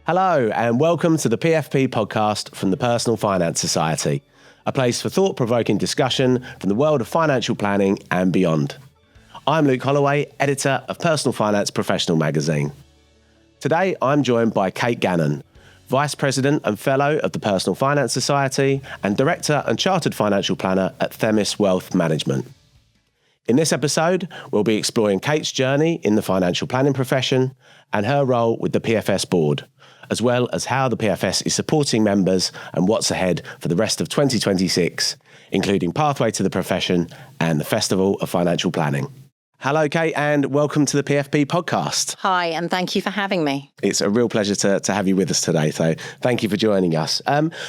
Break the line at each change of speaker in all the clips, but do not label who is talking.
Hello and welcome to the PFP podcast from the Personal Finance Society, a place for thought-provoking discussion from the world of financial planning and beyond. I'm Luke Holloway, editor of Personal Finance Professional magazine. Today I'm joined by Kate Gannon, Vice President and Fellow of the Personal Finance Society and Director and Chartered Financial Planner at Themis Wealth Management. In this episode, we'll be exploring Kate's journey in the financial planning profession and her role with the PFS board, as well as how the PFS is supporting members and what's ahead for the rest of 2026, including Pathway to the Profession and the Festival of Financial Planning. Hello, Kate, and welcome to the PFP podcast.
Hi, and thank you for having me.
It's a real pleasure to have you with us today, so thank you for joining us.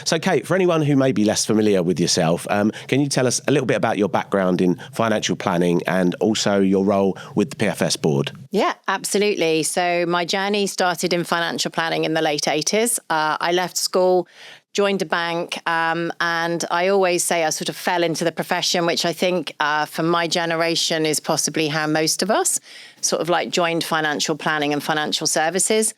So, Kate, for anyone who may be less familiar with yourself, can you tell us a little bit about your background in financial planning and also your role with the PFS board?
Yeah, absolutely. So my journey started in financial planning in the late 80s. I left school, joined a bank, and I always say I sort of fell into the profession, which I think for my generation is possibly how most of us sort of like joined financial planning and financial services.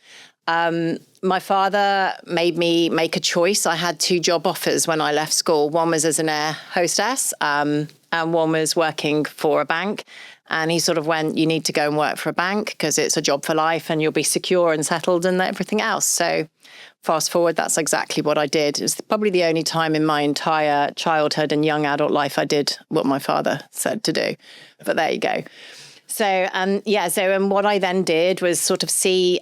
My father made me make a choice. I had two job offers when I left school. One was as an air hostess, and one was working for a bank. And he sort of went, you need to go and work for a bank because it's a job for life and you'll be secure and settled and everything else. So fast forward, that's exactly what I did. It's probably the only time in my entire childhood and young adult life I did what my father said to do. But there you go. So, and what I then did was sort of see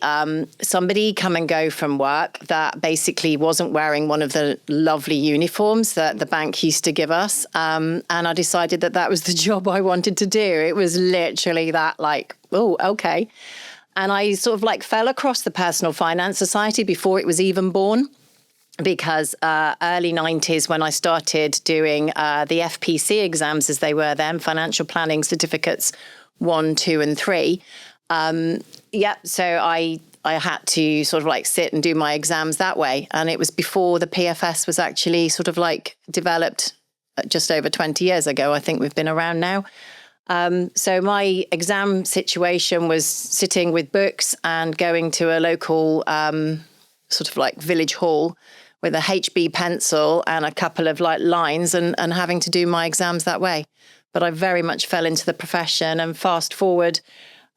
somebody come and go from work that basically wasn't wearing one of the lovely uniforms that the bank used to give us. And I decided that was the job I wanted to do. It was literally that like, oh, okay. And I sort of like fell across the Personal Finance Society before it was even born. Because early 90s, when I started doing the FPC exams as they were then, financial planning certificates 1, 2, and 3. So I had to sort of like sit and do my exams that way. And it was before the PFS was actually sort of like developed just over 20 years ago. I think we've been around now. So my exam situation was sitting with books and going to a local sort of like village hall with a HB pencil and a couple of like lines and having to do my exams that way. But I very much fell into the profession, and fast forward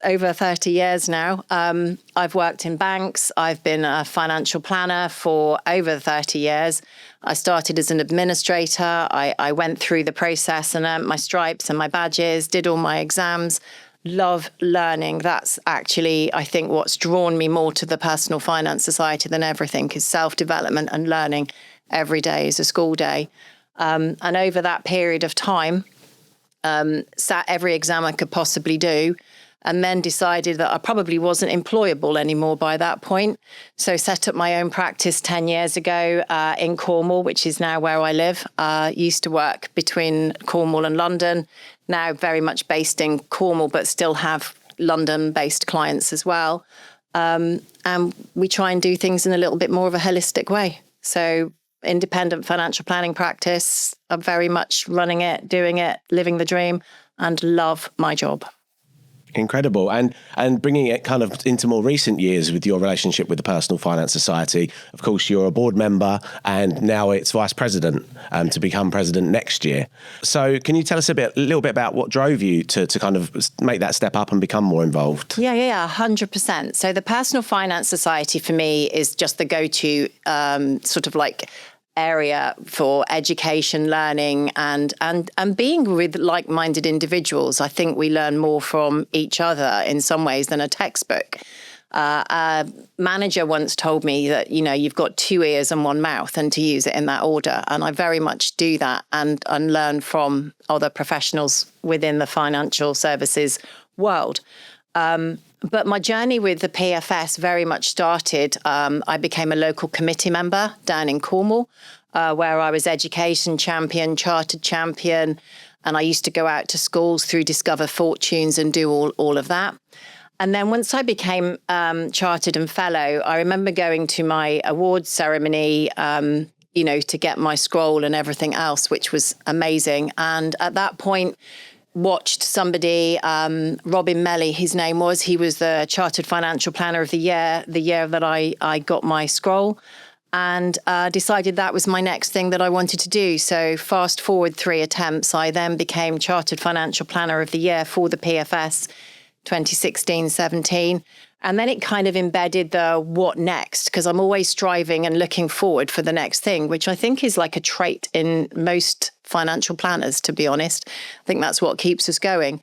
over 30 years now. I've worked in banks. I've been a financial planner for over 30 years. I started as an administrator. I went through the process and earned my stripes and my badges, did all my exams. Love learning. That's actually, I think, what's drawn me more to the Personal Finance Society than everything is self-development and learning. Every day is a school day. And over that period of time, sat every exam I could possibly do, and then decided that I probably wasn't employable anymore by that point. So set up my own practice 10 years ago in Cornwall, which is now where I live. Used to work between Cornwall and London, now very much based in Cornwall, but still have London-based clients as well. And we try and do things in a little bit more of a holistic way. So independent financial planning practice. I'm very much running it, doing it, living the dream, and love my job.
Incredible. And bringing it kind of into more recent years with your relationship with the Personal Finance Society, of course, you're a board member and now it's vice president to become president next year. So can you tell us a little bit about what drove you to kind of make that step up and become more involved?
Yeah, 100%. So the Personal Finance Society for me is just the go-to sort of like area for education, learning, and being with like-minded individuals. I think we learn more from each other in some ways than a textbook. A manager once told me that, you've got 2 ears and 1 mouth and to use it in that order. And I very much do that and learn from other professionals within the financial services world. But my journey with the PFS very much started. I became a local committee member down in Cornwall, where I was education champion, chartered champion, and I used to go out to schools through Discover Fortunes and do all of that. And then once I became chartered and fellow, I remember going to my awards ceremony, to get my scroll and everything else, which was amazing. And at that point, watched somebody, Robin Melly, his name was. He was the Chartered Financial Planner of the year that I got my scroll, and decided that was my next thing that I wanted to do. So fast forward 3 attempts, I then became Chartered Financial Planner of the year for the PFS 2016-17. And then it kind of embedded the what next, because I'm always striving and looking forward for the next thing, which I think is like a trait in most financial planners, to be honest. I think that's what keeps us going.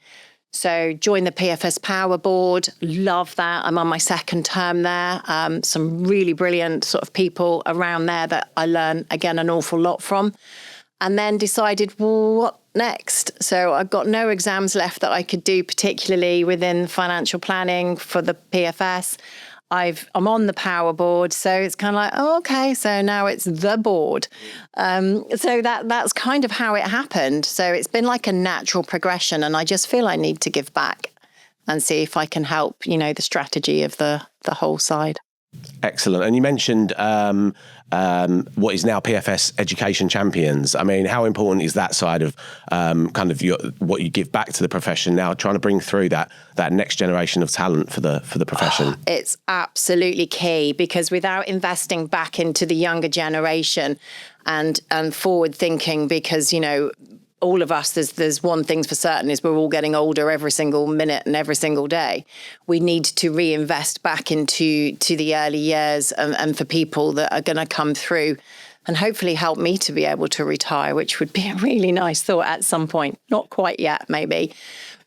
So joined the PFS Power Board, love that. I'm on my second term there. Some really brilliant sort of people around there that I learn, again, an awful lot from. And then decided, well, what next? So I've got no exams left that I could do, particularly within financial planning for the PFS. I'm on the Power Board, so it's kind of like, oh, okay, so now it's the board. So that's kind of how it happened. So it's been like a natural progression, and I just feel I need to give back and see if I can help, the strategy of the whole side.
Excellent. And you mentioned what is now PFS Education Champions. I mean, how important is that side of kind of what you give back to the profession now, trying to bring through that next generation of talent for the profession?
It's absolutely key, because without investing back into the younger generation and forward thinking, because, all of us, there's one thing's for certain, is we're all getting older every single minute and every single day. We need to reinvest back into the early years and for people that are going to come through and hopefully help me to be able to retire, which would be a really nice thought at some point. Not quite yet, maybe.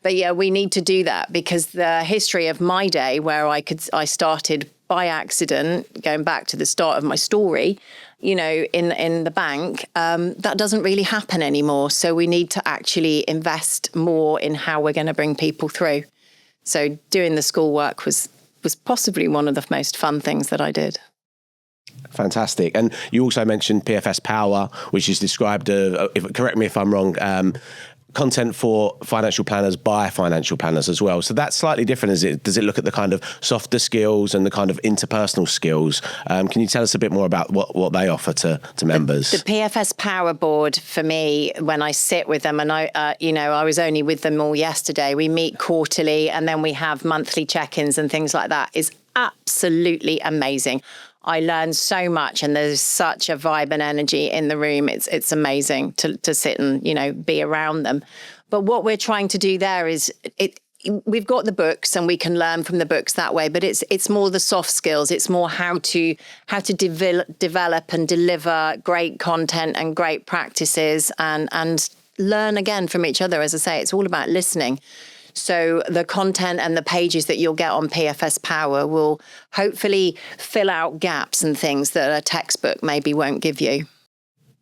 But yeah, we need to do that, because the history of my day, where I started by accident, going back to the start of my story, in the bank, that doesn't really happen anymore. So we need to actually invest more in how we're going to bring people through. So doing the schoolwork was possibly one of the most fun things that I did.
Fantastic. And you also mentioned PFS Power, which is described, correct me if I'm wrong, content for financial planners by financial planners as well. So that's slightly different. Does it look at the kind of softer skills and the kind of interpersonal skills? Can you tell us a bit more about what they offer to members?
The PFS Power Board, for me, when I sit with them, and I was only with them all yesterday, we meet quarterly and then we have monthly check-ins and things like that, is absolutely amazing. I learn so much, and there's such a vibe and energy in the room. It's amazing to sit and, be around them. But what we're trying to do there is we've got the books and we can learn from the books that way, but it's more the soft skills. It's more how to develop and deliver great content and great practices and learn again from each other. As I say, it's all about listening. So the content and the pages that you'll get on PFS Power will hopefully fill out gaps and things that a textbook maybe won't give you.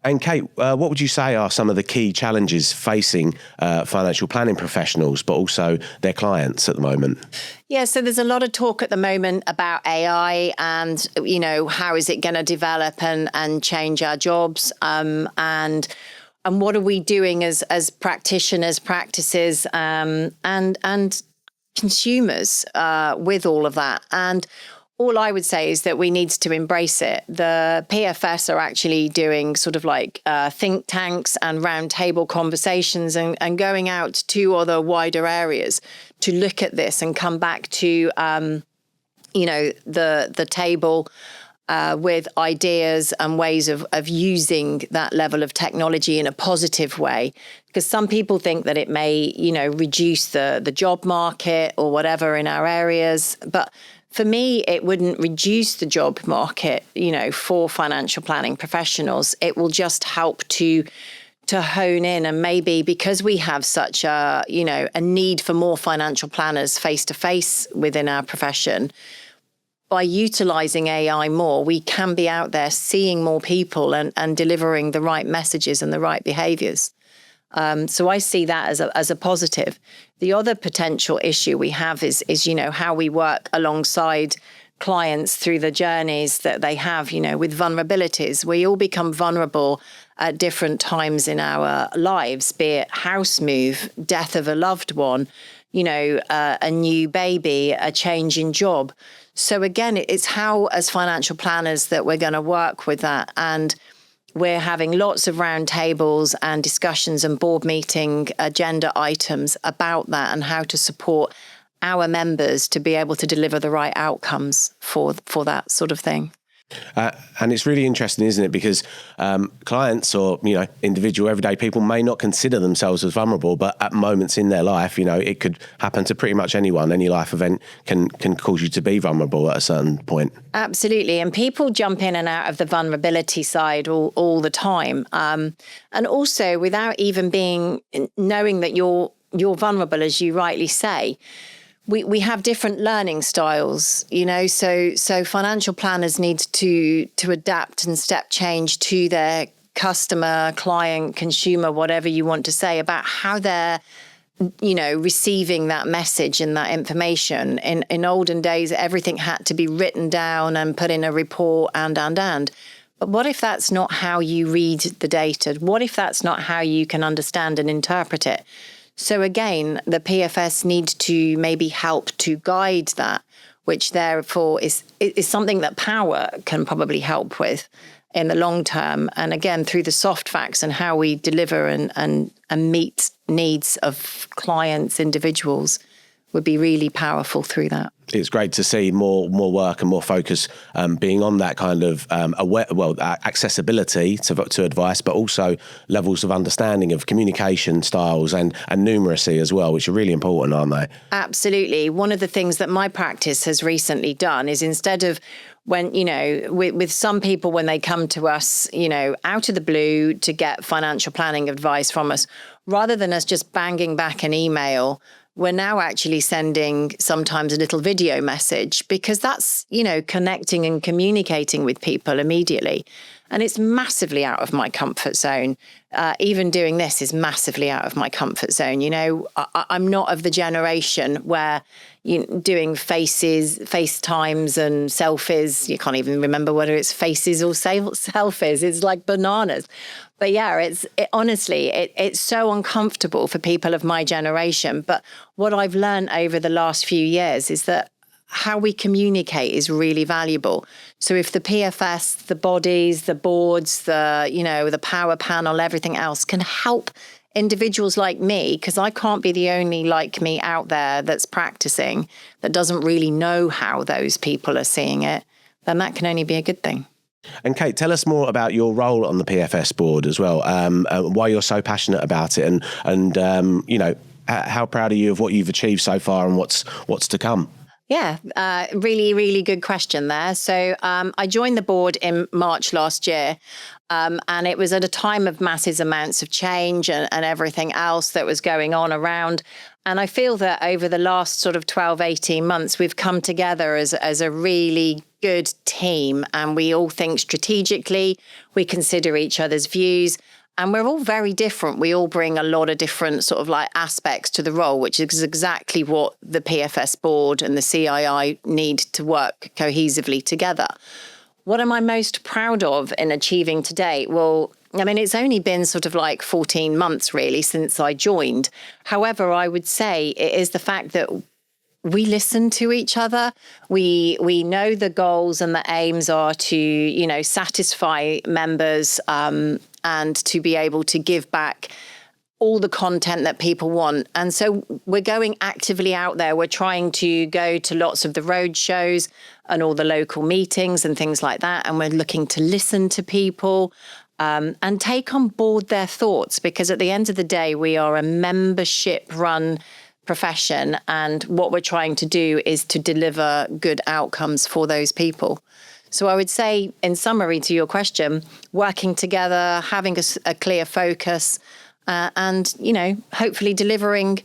And Kate, what would you say are some of the key challenges facing financial planning professionals, but also their clients at the moment?
Yeah, so there's a lot of talk at the moment about AI and, how is it going to develop and change our jobs, and what are we doing as practitioners, practices, and consumers with all of that? And all I would say is that we need to embrace it. The PFS are actually doing sort of like think tanks and roundtable conversations and going out to other wider areas to look at this and come back to, the table with ideas and ways of using that level of technology in a positive way. Because some people think that it may, reduce the job market or whatever in our areas. But for me, it wouldn't reduce the job market, for financial planning professionals. It will just help to hone in, and maybe because we have such a need for more financial planners face to face within our profession, by utilizing AI more, we can be out there seeing more people and delivering the right messages and the right behaviors. So I see that as a positive. The other potential issue we have is how we work alongside clients through the journeys that they have, with vulnerabilities. We all become vulnerable at different times in our lives, be it house move, death of a loved one, a new baby, a change in job. So again, it's how, as financial planners, that we're going to work with that. And we're having lots of roundtables and discussions and board meeting agenda items about that and how to support our members to be able to deliver the right outcomes for that sort of thing.
And it's really interesting, isn't it? Because clients or, individual everyday people may not consider themselves as vulnerable, but at moments in their life, it could happen to pretty much anyone. Any life event can cause you to be vulnerable at a certain point.
Absolutely. And people jump in and out of the vulnerability side all the time. And also without even knowing that you're vulnerable, as you rightly say. We have different learning styles, so financial planners need to adapt and step change to their customer, client, consumer, whatever you want to say, about how they're, receiving that message and that information. In olden days, everything had to be written down and put in a report and. But what if that's not how you read the data? What if that's not how you can understand and interpret it? So again, the PFS need to maybe help to guide that, which therefore is something that power can probably help with in the long term. And again, through the soft facts and how we deliver and meet needs of clients, individuals, would be really powerful through that.
It's great to see more work and more focus being on that kind of accessibility to advice, but also levels of understanding of communication styles and numeracy as well, which are really important, aren't they?
Absolutely. One of the things that my practice has recently done is, instead of when, with some people, when they come to us, out of the blue to get financial planning advice from us, rather than us just banging back an email, we're now actually sending sometimes a little video message, because that's, connecting and communicating with people immediately. And it's massively out of my comfort zone. Even doing this is massively out of my comfort zone. I'm not of the generation where doing FaceTimes and selfies. You can't even remember whether it's faces or selfies. It's like bananas. But yeah, honestly, it's so uncomfortable for people of my generation. But what I've learned over the last few years is that how we communicate is really valuable. So if the PFS, the bodies, the boards, the power panel, everything else can help individuals like me, because I can't be the only like me out there that's practicing, that doesn't really know how those people are seeing it, then that can only be a good thing.
And Kate, tell us more about your role on the PFS board as well, why you're so passionate about it, and how proud are you of what you've achieved so far and what's to come?
Yeah, really, really good question there. So I joined the board in March last year, and it was at a time of massive amounts of change and everything else that was going on around. And I feel that over the last sort of 12, 18 months, we've come together as a really good team, and we all think strategically, we consider each other's views. And we're all very different. We all bring a lot of different sort of like aspects to the role, which is exactly what the PFS board and the CII need to work cohesively together. What am I most proud of in achieving to date? Well, I mean, it's only been sort of like 14 months really since I joined. However, I would say it is the fact that we listen to each other. We know the goals and the aims are to, satisfy members, and to be able to give back all the content that people want. And so we're going actively out there. We're trying to go to lots of the road shows and all the local meetings and things like that. And we're looking to listen to people and take on board their thoughts, because at the end of the day, we are a membership-run profession. And what we're trying to do is to deliver good outcomes for those people. So I would say, in summary to your question, working together, having a clear focus, and, hopefully delivering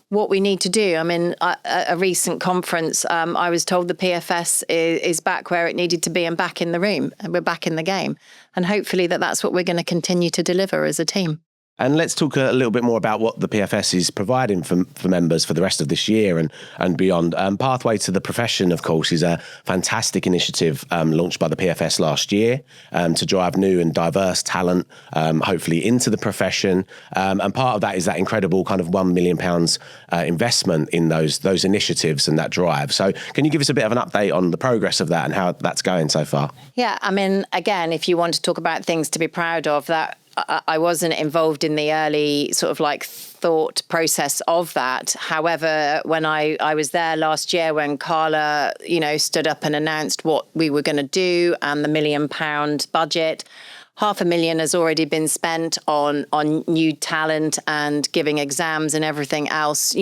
what we need to do. I mean, a recent conference, I was told the PFS is back where it needed to be and back in the room, and we're back in the game. And hopefully that's what we're going to continue to deliver as a team.
And let's talk a little bit more about what the PFS is providing for members for the rest of this year and beyond. Pathway to the Profession, of course, is a fantastic initiative launched by the PFS last year to drive new and diverse talent, hopefully into the profession. And part of that is that incredible kind of £1 million investment in those initiatives and that drive. So can you give us a bit of an update on the progress of that and how that's going so far?
Yeah, I mean, again, if you want to talk about things to be proud of, that I wasn't involved in the early sort of like thought process of that. However, when I was there last year, when Carla, stood up and announced what we were going to do and the £1 million budget, £500,000 has already been spent on new talent and giving exams and everything else,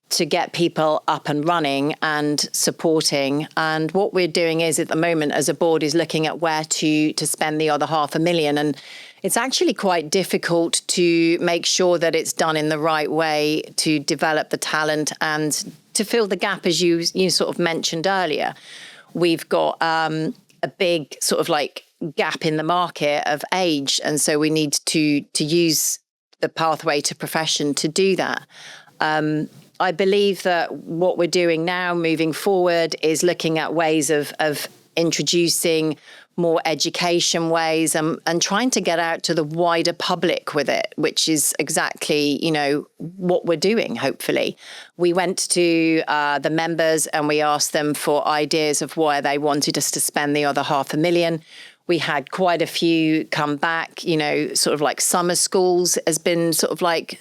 to get people up and running and supporting. And what we're doing is at the moment as a board is looking at where to spend the other £500,000. And it's actually quite difficult to make sure that it's done in the right way to develop the talent and to fill the gap, as you sort of mentioned earlier. We've got a big sort of like gap in the market of age. And so we need to use the pathway to profession to do that. I believe that what we're doing now moving forward is looking at ways of introducing more education ways and trying to get out to the wider public with it, which is exactly, what we're doing, hopefully. We went to the members and we asked them for ideas of where they wanted us to spend the other £500,000. We had quite a few come back, sort of like summer schools has been sort of like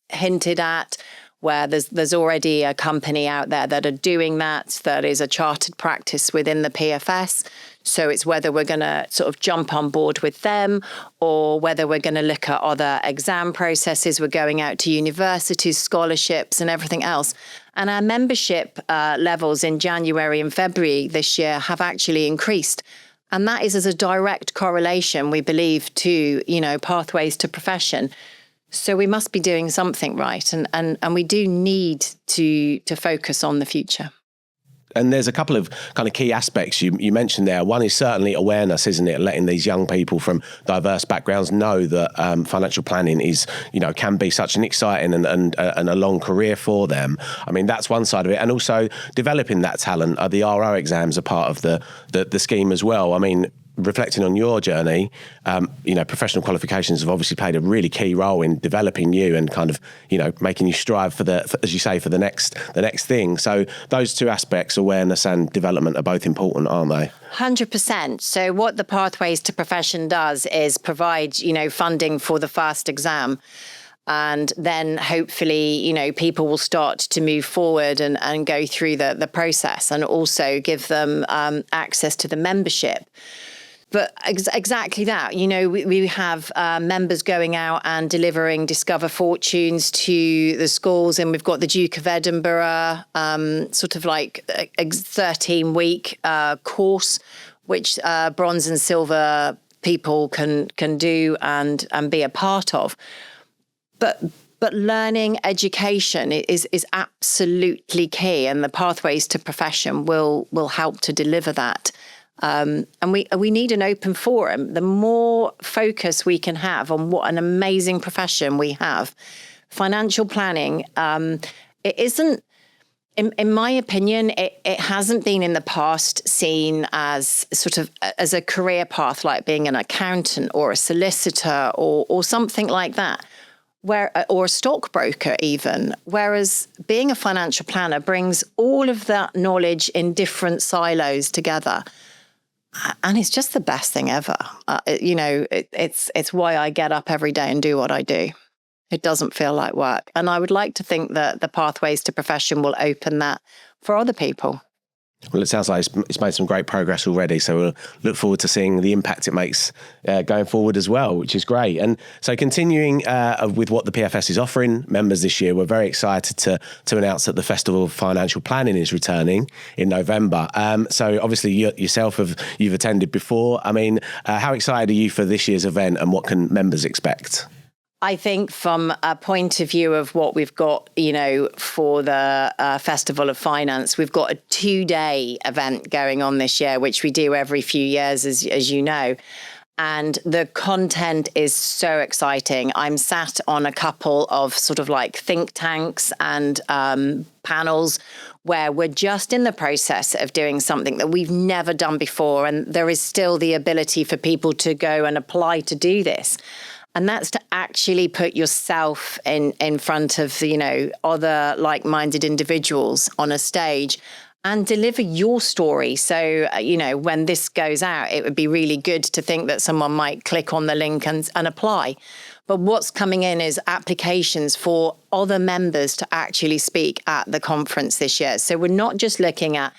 hinted at, where there's already a company out there that are doing that is a chartered practice within the PFS. So it's whether we're going to sort of jump on board with them or whether we're going to look at other exam processes. We're going out to universities, scholarships and everything else. And our membership levels in January and February this year have actually increased. And that is as a direct correlation, we believe, to, pathways to profession. So we must be doing something right, and we do need to focus on the future.
And there's a couple of kind of key aspects you mentioned there. One is certainly awareness, isn't it? Letting these young people from diverse backgrounds know that financial planning is, can be such an exciting and a long career for them. I mean, that's one side of it. And also developing that talent. The RO exams are part of the scheme as well. I mean, reflecting on your journey, professional qualifications have obviously played a really key role in developing you and kind of, making you strive for as you say, for the next thing. So those two aspects, awareness and development, are both important, aren't they?
100%. So what the Pathways to Profession does is provide, funding for the first exam. And then hopefully, people will start to move forward and go through the process, and also give them access to the membership. But exactly that, we have members going out and delivering Discover Fortunes to the schools, and we've got the Duke of Edinburgh sort of like a 13-week course, which bronze and silver people can do and be a part of. But learning, education is absolutely key, and the Pathways to Profession will help to deliver that. And we need an open forum. The more focus we can have on what an amazing profession we have, financial planning, it isn't, in my opinion, it hasn't been in the past seen as sort of as a career path, like being an accountant or a solicitor or something like that, or a stockbroker even. Whereas being a financial planner brings all of that knowledge in different silos together. And it's just the best thing ever. It's why I get up every day and do what I do. It doesn't feel like work. And I would like to think that the Pathways to Profession will open that for other people.
Well, it sounds like it's made some great progress already. So we'll look forward to seeing the impact it makes going forward as well, which is great. And so continuing with what the PFS is offering members this year, we're very excited to announce that the Festival of Financial Planning is returning in November. So obviously you've attended before. I mean, how excited are you for this year's event, and what can members expect?
I think from a point of view of what we've got, for the Festival of Finance, we've got a 2-day event going on this year, which we do every few years, as you know. And the content is so exciting. I'm sat on a couple of sort of like think tanks and panels where we're just in the process of doing something that we've never done before. And there is still the ability for people to go and apply to do this. And that's to actually put yourself in front of, other like-minded individuals on a stage and deliver your story. So, when this goes out, it would be really good to think that someone might click on the link and apply. But what's coming in is applications for other members to actually speak at the conference this year. So we're not just looking at,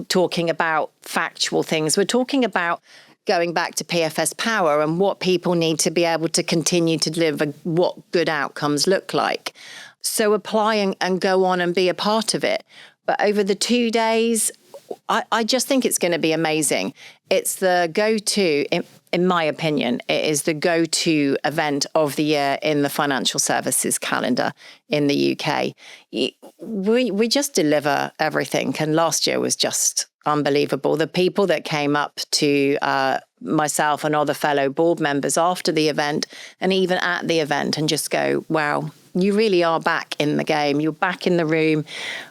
talking about factual things. We're talking about going back to PFS power and what people need to be able to continue to deliver, what good outcomes look like. So apply and go on and be a part of it. But over the 2 days, I just think it's going to be amazing. It's the go-to, in my opinion, it is the go-to event of the year in the financial services calendar in the UK. We just deliver everything. And last year was just unbelievable. The people that came up to myself and other fellow board members after the event and even at the event and just go, wow, you really are back in the game. You're back in the room.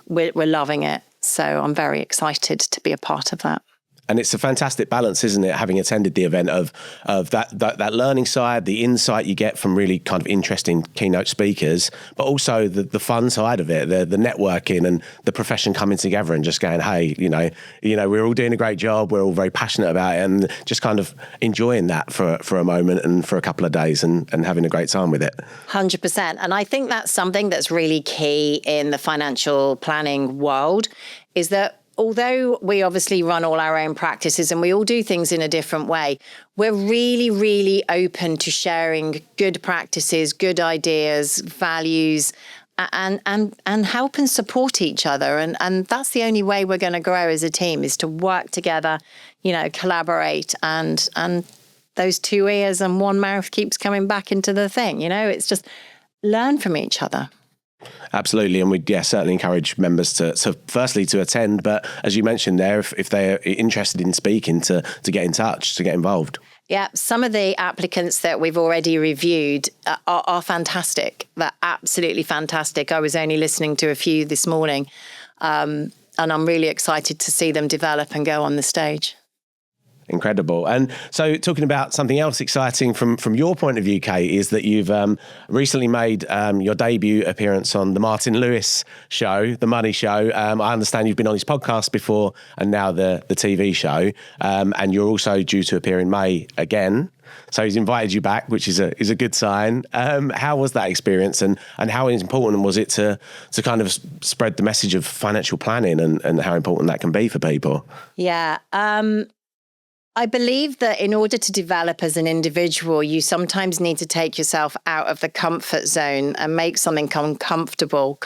We're loving it. So I'm very excited to be a part of that.
And it's a fantastic balance, isn't it, having attended the event of that learning side, the insight you get from really kind of interesting keynote speakers, but also the fun side of it, the networking and the profession coming together and just going, hey, we're all doing a great job, we're all very passionate about it, and just kind of enjoying that for a moment and for a couple of days and having a great time with it.
100%. And I think that's something that's really key in the financial planning world, is that although we obviously run all our own practices and we all do things in a different way, we're really, really open to sharing good practices, good ideas, values, and help and support each other. And that's the only way we're going to grow as a team, is to work together, collaborate, and those 2 ears and 1 mouth keeps coming back into the thing. It's just learn from each other.
Absolutely. And we certainly encourage members to firstly to attend, but as you mentioned there, if they're interested in speaking, to get in touch, to get involved.
Yeah, some of the applicants that we've already reviewed are fantastic. They're absolutely fantastic. I was only listening to a few this morning, and I'm really excited to see them develop and go on the stage.
Incredible. And so talking about something else exciting from your point of view, Kate, is that you've recently made your debut appearance on the Martin Lewis show, The Money Show. I understand you've been on his podcast before and now the TV show. And you're also due to appear in May again. So he's invited you back, which is a good sign. How was that experience, and how important was it to kind of spread the message of financial planning and how important that can be for people?
Yeah. I believe that in order to develop as an individual, you sometimes need to take yourself out of the comfort zone and make something comfortable.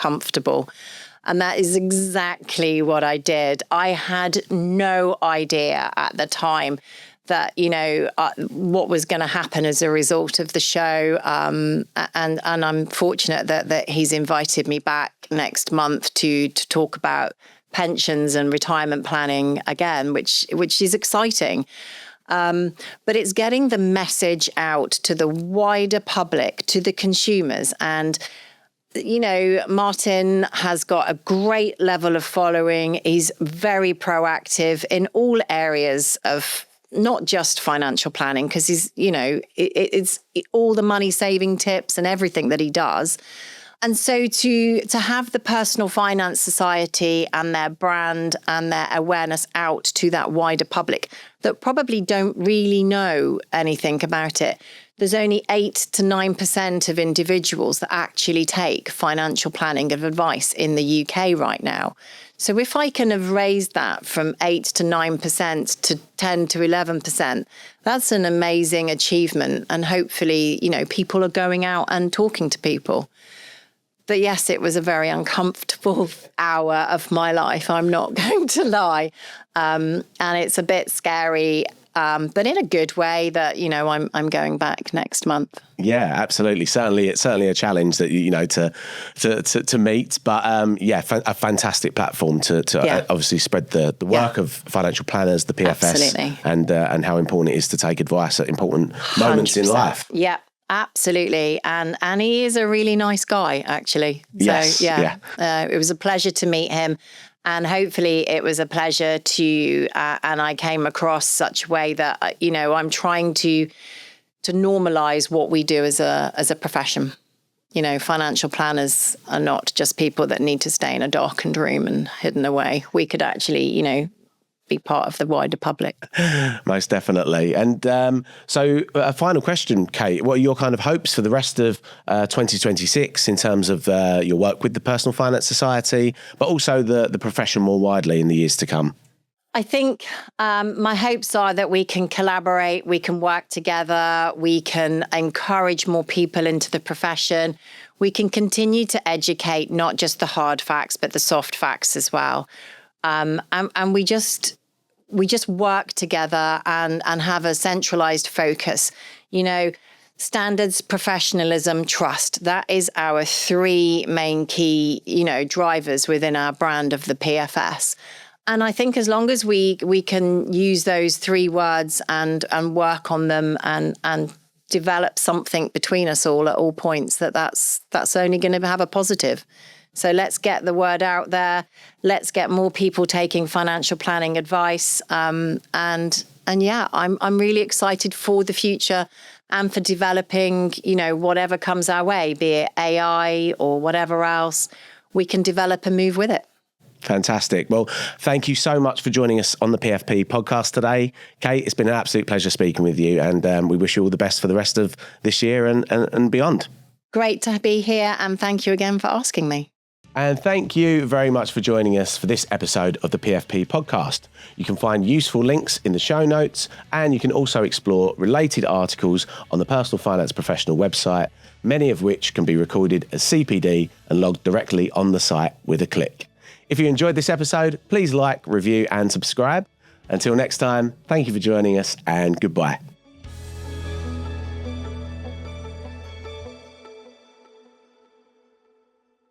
And that is exactly what I did. I had no idea at the time that, what was going to happen as a result of the show. And I'm fortunate that he's invited me back next month to talk about pensions and retirement planning again, which is exciting. But it's getting the message out to the wider public, to the consumers. And, Martin has got a great level of following. He's very proactive in all areas of not just financial planning, because he's, it's all the money saving tips and everything that he does. And so to have the Personal Finance Society and their brand and their awareness out to that wider public that probably don't really know anything about it. There's only 8 to 9% of individuals that actually take financial planning and advice in the UK right now. So if I can have raised that from 8 to 9% to 10 to 11%, that's an amazing achievement. And hopefully, people are going out and talking to people. But yes, it was a very uncomfortable hour of my life. I'm not going to lie. And it's a bit scary but in a good way that, I'm going back next month.
Yeah, absolutely. It's certainly a challenge that, to meet, but a fantastic platform to obviously spread the work of financial planners, the PFS, and how important it is to take advice at important moments 100%. In life.
Yeah. Absolutely. And he is a really nice guy, actually. So,
yes.
It was a pleasure to meet him. And hopefully it was a pleasure to, and I came across such a way that, I'm trying to normalize what we do as a profession. Financial planners are not just people that need to stay in a darkened room and hidden away. We could actually, be part of the wider public.
Most definitely. And so a final question, Kate, what are your kind of hopes for the rest of 2026 in terms of your work with the Personal Finance Society, but also the profession more widely in the years to come?
I think my hopes are that we can collaborate, we can work together, we can encourage more people into the profession. We can continue to educate not just the hard facts, but the soft facts as well. And we just work together and have a centralized focus. Standards, professionalism, trust. That is our three main key, drivers within our brand of the PFS. And I think as long as we can use those three words and work on them and develop something between us all at all points, that's only going to have a positive. So let's get the word out there. Let's get more people taking financial planning advice. I'm really excited for the future and for developing, whatever comes our way, be it AI or whatever else, we can develop and move with it.
Fantastic. Well, thank you so much for joining us on the PFP podcast today. Kate, it's been an absolute pleasure speaking with you, and we wish you all the best for the rest of this year and beyond.
Great to be here, and thank you again for asking me.
And thank you very much for joining us for this episode of the PFP podcast. You can find useful links in the show notes, and you can also explore related articles on the Personal Finance Professional website, many of which can be recorded as CPD and logged directly on the site with a click. If you enjoyed this episode, please like, review, and subscribe. Until next time, thank you for joining us, and goodbye.